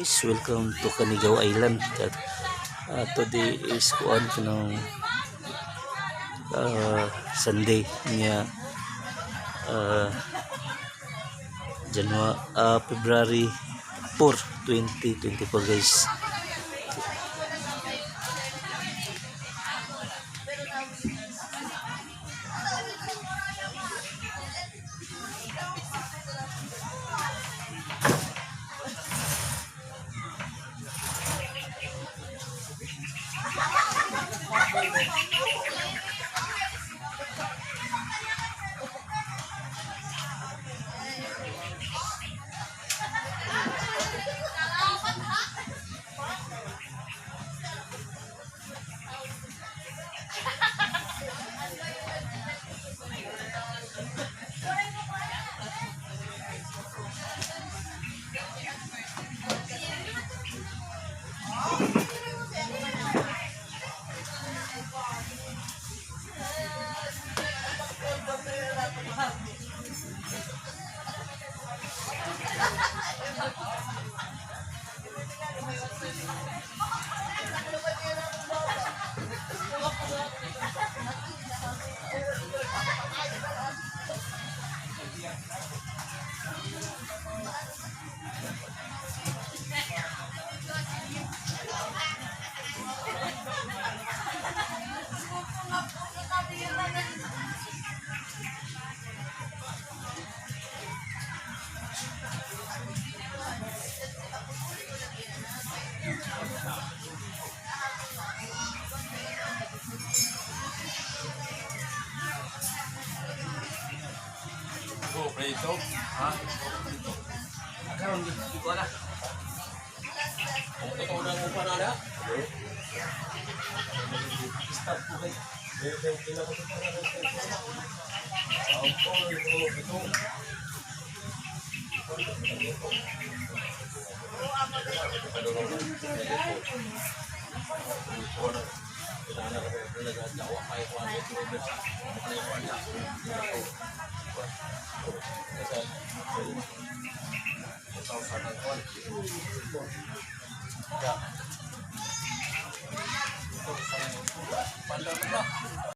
Guys, welcome to Canigao Island. Today is kuan kanang Sunday niya February 4, 2024 guys. Prito, ha? Karon di ko na. Ito na mo pa na. Stop ko kay. Kailan ko pa na. Ito.